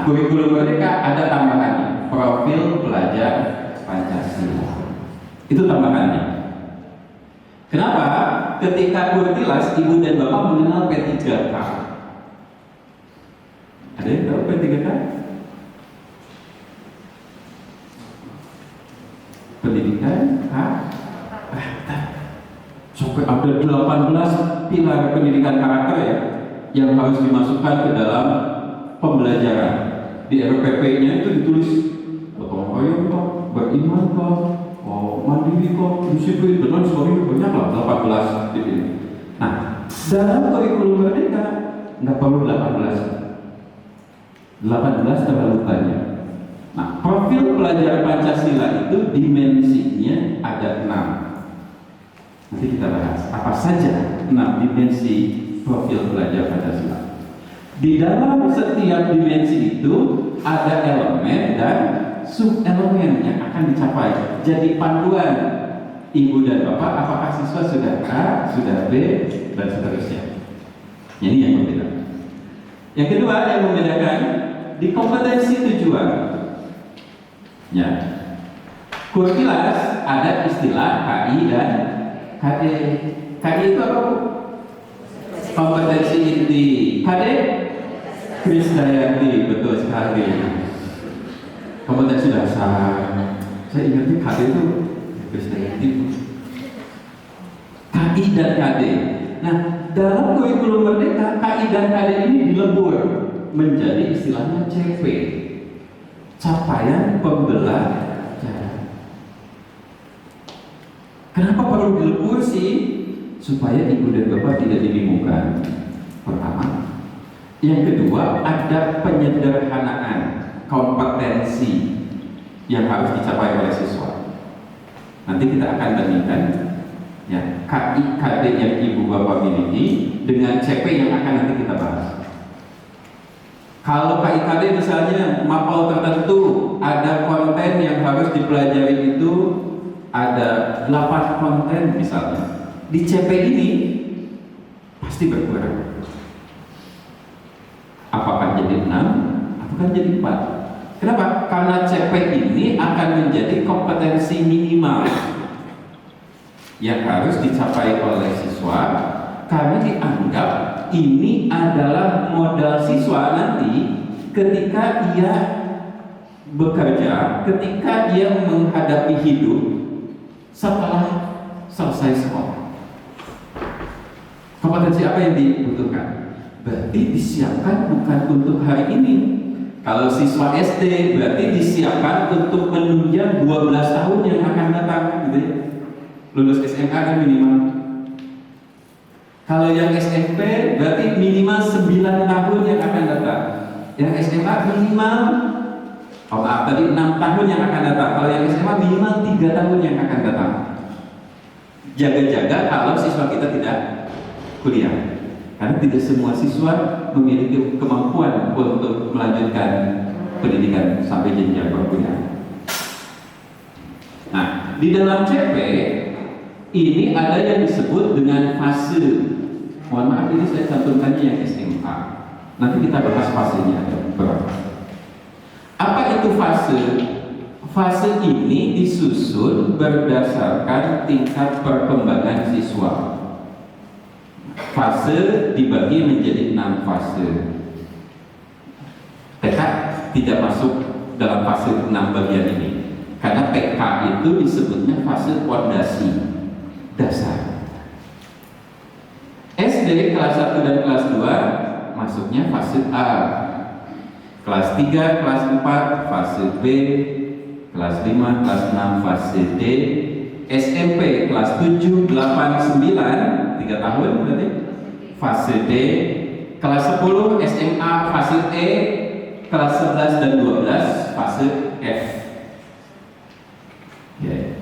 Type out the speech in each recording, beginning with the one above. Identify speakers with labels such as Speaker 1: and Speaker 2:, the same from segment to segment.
Speaker 1: Kurikulum Merdeka ada tambahannya, profil pelajar Pancasila. Itu tambahannya. Kenapa? Ketika Kurtilas, ibu dan bapak mengenal P3K. Ada yang tahu P3K? Pendidikan sampai ada 18 pilar pendidikan karakter ya, yang harus dimasukkan ke dalam pembelajaran. Di RPP-nya itu ditulis gotong royong kok, beriman kok, mandiri kok, disiplin, dan lain sebagainya, banyak lah 18 titik ini. Nah, dalam kurikulum Merdeka nggak perlu 18 terlalu banyak. Nah, profil pelajar Pancasila itu dimensinya ada 6. Nanti kita bahas apa saja 6 dimensi profil pelajar Pancasila. Di dalam setiap dimensi itu ada elemen dan sub-elemen yang akan dicapai. Jadi panduan ibu dan bapak, apakah siswa sudah A, sudah B, dan seterusnya. Ini yang berbeda. Yang kedua yang membedakan di kompetensi tujuan. Ya, Kurtilas ada istilah KI dan KD. KI itu apa, Bu? Kompetensi inti. KD? Krisdayanti, betul sekali. Kompetensi dasar. Saya ingatnya KD itu Krisdayanti. KI dan KD. Nah, dalam kurikulum Merdeka, KI dan KD ini dilebur menjadi istilahnya CP, capaian pembelajaran. Kenapa perlu dilebur sih? Supaya ibu dan bapak tidak dibingungkan. Pertama. Yang kedua, ada penyederhanaan kompetensi yang harus dicapai oleh siswa. Nanti kita akan bandingkan ya, KI KD yang ibu bapak miliki dengan CP yang akan nanti kita bahas. Kalau KI KD misalnya mapel tertentu, ada konten yang harus dipelajari itu ada 8 konten misalnya. Di CP ini pasti berkurang. Apakah jadi 6? Apakah jadi 4? Kenapa? Karena CP ini akan menjadi kompetensi minimal yang harus dicapai oleh siswa, karena dianggap ini adalah modal siswa nanti ketika ia bekerja, ketika ia menghadapi hidup setelah selesai sekolah. Kompetensi apa yang dibutuhkan? Berarti disiapkan bukan untuk hari ini. Kalau siswa SD berarti disiapkan untuk menunjang 12 tahun yang akan datang, gitu ya. Lulus SMA kan minimal. Kalau yang SMP berarti minimal 9 tahun yang akan datang. Yang SMA minimal tadi 6 tahun yang akan datang. Kalau yang SMA minimal 3 tahun yang akan datang. Jaga-jaga kalau siswa kita tidak kuliah. Karena tidak semua siswa memiliki kemampuan untuk melanjutkan pendidikan sampai jenjang perkuliahan. Nah, di dalam CP ini ada yang disebut dengan fase. Mohon maaf, ini saya cantumkannya yang SMA. Nanti kita bahas fasenya berapa. Apa itu fase? Fase ini disusun berdasarkan tingkat perkembangan siswa. Fase dibagi menjadi 6 fase. TK tidak masuk dalam fase 6 bagian ini, karena TK itu disebutnya fase fondasi dasar. SD kelas 1 dan kelas 2 masuknya fase A. Kelas 3, kelas 4 fase B, kelas 5, kelas 6 fase D, SMP kelas 7, 8, 9 3 tahun berarti fase D, kelas 10 SMA fase E, kelas 11 dan 12 fase F. Ya.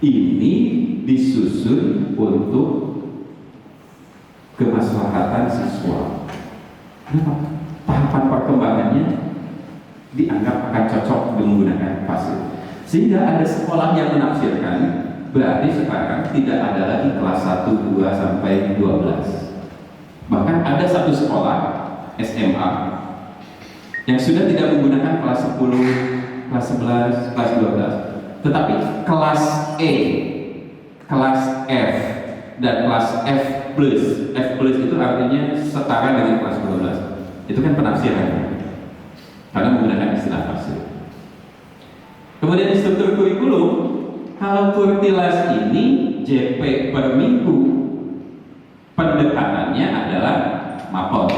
Speaker 1: Ini disusun untuk kemaslahatan siswa. Kenapa? Tahapan perkembangannya dianggap akan cocok menggunakan fase. Sehingga ada sekolah yang menafsirkan berarti sekarang tidak ada lagi kelas 1, 2 sampai 12. Bahkan ada satu sekolah SMA yang sudah tidak menggunakan kelas 10, kelas 11, kelas 12, tetapi kelas E, kelas F, dan kelas F plus. F plus itu artinya setara dengan kelas 12. Itu kan penafsirannya, karena menggunakan istilah fase. Kemudian di struktur kurikulum, kalau Kurtilas ini JP per minggu, pendekatannya adalah mapot.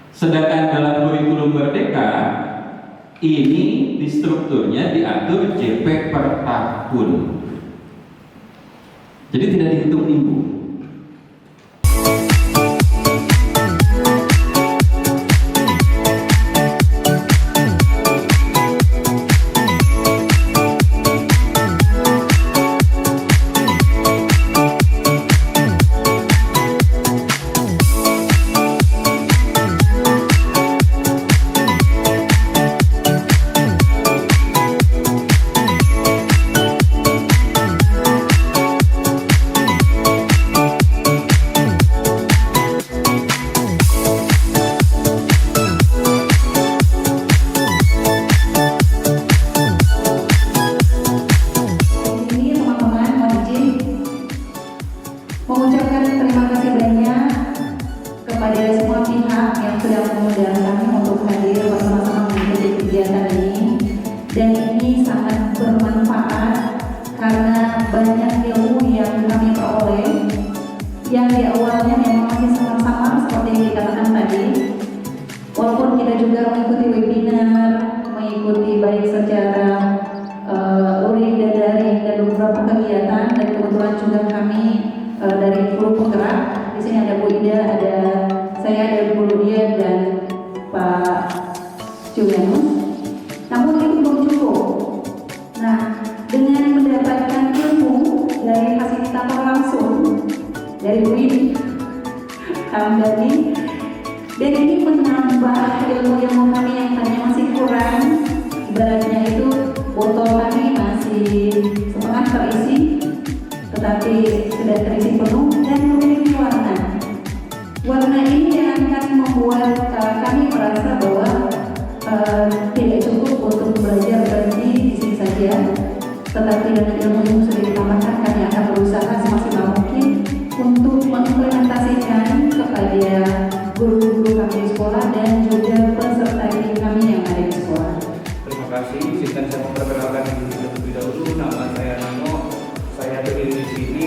Speaker 1: Sedangkan dalam kurikulum Merdeka, ini di strukturnya diatur JP per tahun. Jadi tidak dihitung minggu.
Speaker 2: Mengucapkan terima kasih banyak kepada semua pihak yang sudah mengundang kami untuk hadir bersama-sama mengikuti kegiatan ini, dan ini sangat bermanfaat karena banyak ilmu yang kami peroleh yang di awalnya memang masih sangat samar seperti yang dikatakan tadi. Walaupun kita juga mengikuti webinar, mengikuti baik secara luring dan daring dan beberapa kegiatan, dan kebetulan juga kami dari Guru Penggerak. Di sini ada Bu Ida, ada saya, ada Bu Ludia dan Pak Julianus. Namun itu belum cukup. Nah, dengan mendapatkan ilmu dari fasilitator langsung dari Bu Ida, dan ini menambah ilmu-ilmu kami yang tadinya masih kurang. Ibaratnya itu botol kami masih setengah terisi, tetapi sudah terisi penuh dan memiliki warna. Warna ini yang akan membuat kami merasa bahwa tidak cukup untuk belajar berhenti di sini saja, tetapi dengan ilmu yang sudah ditambahkan, kami akan berusaha semaksimal mungkin untuk mengimplementasikan kepada guru-guru kami di sekolah dan juga peserta didik kami yang ada di sekolah.
Speaker 3: Terima kasih. Izinkan saya memperkenalkan diri terlebih dahulu. Nama saya Nano. Saya berdiri di sini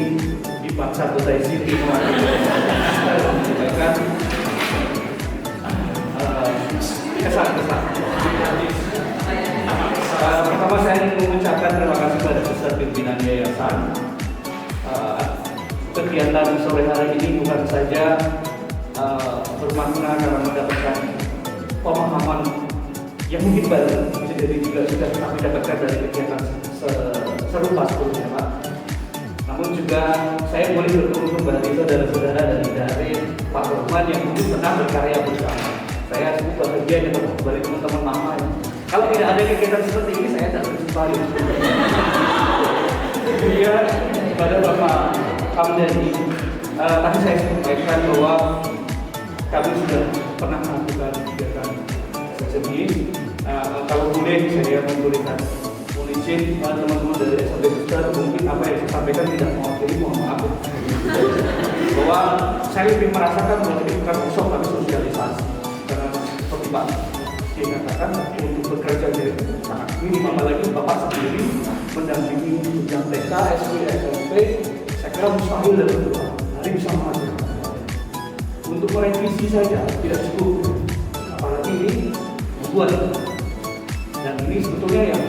Speaker 3: di Part 1 Thai City. Saya menyampaikan kesan-kesan. Pertama saya ingin mengucapkan terima kasih kepada besar pimpinan yayasan. Kegiatan sore hari ini bukan saja bermakna karena mendapatkan pemahaman yang mungkin baru, bisa jadi juga sudah kami dapatkan dari kegiatan serupa sebelumnya, Pak. Namun juga saya boleh bertemu kembali saudara-saudara dari Pak Rohman yang mungkin pernah berkarya bersama. Saya cukup bahagia bertemu kembali teman-teman lama. Kalau tidak ada kegiatan seperti ini, saya tidak berjumpa. Kemudian kepada Bapak Hamdani, tadi saya sampaikan bahwa kami sudah pernah melakukan kegiatan sejenis. Kalau boleh saya memberikan izin teman-teman dari SMP Suster, mungkin apa yang saya sampaikan tidak mewakili, mohon maaf. Bahwa saya lebih merasakan bahwa ini bukan workshop tapi sosialisasi. Karena seperti Pak dikatakan untuk bekerja dari sangat minim, apalagi Bapak sendiri mendampingi jenjang TK, SD, SMP, saya kira mustahil dalam 2 hari bisa menghasilkan. untuk merevisi saja tidak cukup, apalagi ini membuat. Dan ini sebetulnya yang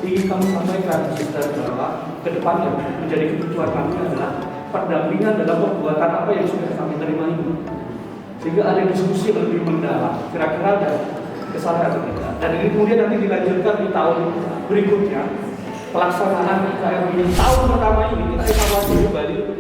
Speaker 3: ingin kami sampaikan bahwa kedepannya menjadi kebutuhan kami adalah pendampingan dalam perbuatan apa yang sudah kami terima ini, sehingga ada diskusi yang lebih mendalam kira-kira ada kesalahan atau tidak. Dan ini kemudian nanti dilanjutkan di tahun berikutnya pelaksanaan IKM ini tahun pertama ini kita evaluasi kembali